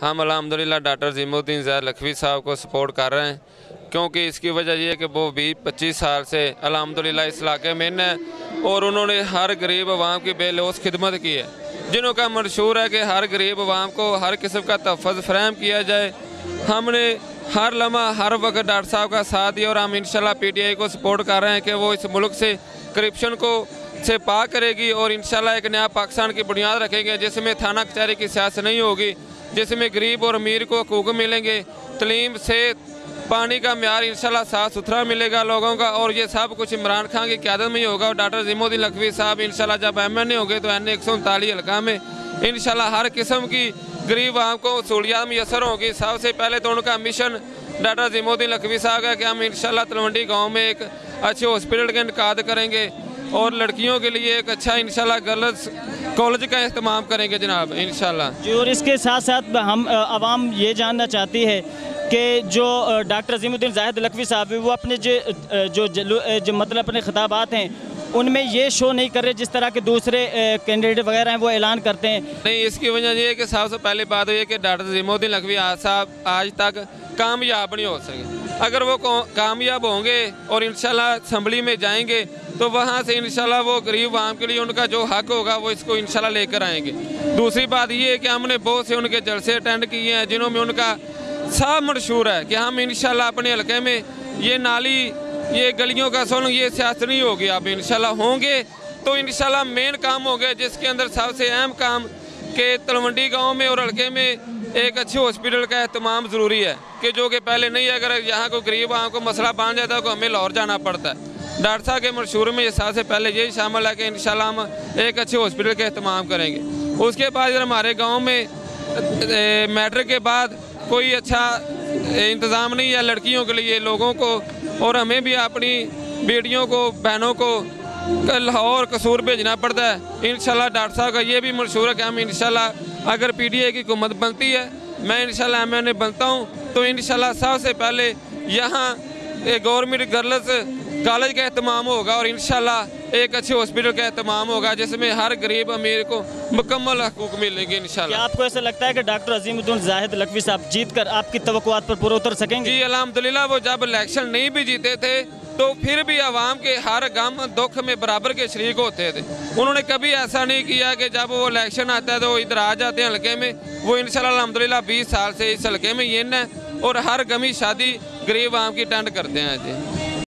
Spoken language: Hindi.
हम अल्हम्दुलिल्लाह डॉक्टर अज़ीमुद्दीन ज़ैद लखवी साहब को सपोर्ट कर रहे हैं, क्योंकि इसकी वजह यह है कि वो 20-25 साल से अल्हम्दुलिल्लाह इस इलाके में है और उन्होंने हर गरीब अवाम की बेलौस खिदमत की है, जिन्हों का मंशूर है कि हर गरीब अवाम को हर किस्म का तहफ़्फ़ुज़ फराहम किया जाए। हमने हर लम्हा हर वक्त डॉक्टर साहब का साथ दिया और हम इंशाल्लाह PTI को सपोर्ट कर रहे हैं कि वो इस मुल्क से करप्शन को से पाक करेगी और इंशाल्लाह एक नया पाकिस्तान की बुनियाद रखेंगे, जिसमें थाना कचहरी की सियासत नहीं होगी, जिसमें गरीब और अमीर को हकूक़ मिलेंगे, तलीम सेहत पानी का म्यार इंशाल्लाह साफ़ सुथरा मिलेगा लोगों का। और ये सब कुछ इमरान खान की क़यादत में ही होगा। और डॉक्टर अज़ीमुद्दीन लखवी साहब इंशाल्लाह जब MNA होंगे तो NA 139 हल्का में इंशाल्लाह हर किस्म की गरीब आम को सहूलियात मैसर होगी। सबसे पहले तो उनका मिशन डॉक्टर अज़ीमुद्दीन लखवी साहब का कि हम इंशाल्लाह तलवंडी गाँव में एक अच्छे हॉस्पिटल का इनकाद करेंगे और लड़कियों के लिए एक अच्छा इंशाल्लाह गर्ल्स कॉलेज का इस्तेमाल करेंगे जनाब इंशाल्लाह जी। और इसके साथ साथ हम आवाम ये जानना चाहती है कि जो डॉक्टर अज़ीमुद्दीन ज़ैद लखवी साहब है वो अपने जो मतलब अपने खिताबात हैं उनमें ये शो नहीं कर रहे जिस तरह के दूसरे कैंडिडेट वगैरह हैं वो ऐलान करते हैं। नहीं, इसकी वजह यह है कि सबसे पहली बात ये है कि डॉक्टर अज़ीमुद्दीन लखवी साहब आज तक कामयाब नहीं हो सके। अगर वो कामयाब होंगे और इंशाल्लाह असम्बली में जाएंगे तो वहाँ से इंशाल्लाह वो गरीब आवाम के लिए उनका जो हक होगा वो इसको इंशाल्लाह लेकर आएंगे। दूसरी बात ये है कि हमने बहुत से उनके जलसे अटेंड किए हैं जिन्हों में उनका साफ मशहूर है कि हम इंशाल्लाह अपने हल्के में ये नाली ये गलियों का सोलंग ये सियासत नहीं होगी। अब इंशाल्लाह होंगे तो इंशाल्लाह मेन काम हो गए, जिसके अंदर सबसे अहम काम के तलवंडी गाँव में और हल्के में एक अच्छे हॉस्पिटल का एहतमाम ज़रूरी है कि जो कि पहले नहीं है। अगर यहाँ को गरीब आम को मसला बांध जाता है तो हमें लाहौर जाना पड़ता है। डॉक्टर साहब के मशहूर में ये सबसे पहले यही शामिल है कि इंशाल्लाह हम एक अच्छे हॉस्पिटल का एहतमाम करेंगे। उसके बाद अगर हमारे गाँव में मैट्रिक के बाद कोई अच्छा इंतज़ाम नहीं है लड़कियों के लिए लोगों को, और हमें भी अपनी बेटियों को बहनों को लाहौर कसूर भेजना पड़ता है। इंशाल्लाह डॉक्टर साहब का ये भी मंशूर है कि हम इंशाल्लाह अगर PTI की हुकूमत बनती है, मैं इंशाल्लाह MNA बनता हूँ तो इंशाल्लाह सबसे पहले यहाँ गवर्नमेंट गर्ल्स कॉलेज का एहतमाम होगा और इंशाल्लाह एक अच्छे हॉस्पिटल का एहतमाम होगा जिसमें हर गरीब अमीर को मुकम्मल हकूक़ मिलेंगे इंशाल्लाह। क्या आपको ऐसा लगता है कि डॉक्टर अज़ीमुद्दीन ज़ैद लखवी साहब जीत कर आपकी तवक्कुआत पर पूरा उतर सकेंगे? जी अल्हम्दुलिल्लाह, वो जब इलेक्शन नहीं भी जीते थे तो फिर भी आवाम के हर गम दुख में बराबर के शरीक होते थे। उन्होंने कभी ऐसा नहीं किया कि जब वो इलेक्शन आता है तो इधर आ जाते हैं हल्के में। वो इंशाल्लाह अल्हम्दुलिल्लाह 20 साल से इस हल्के में ये न और हर गमी शादी गरीब आवाम की अटेंड करते हैं जी।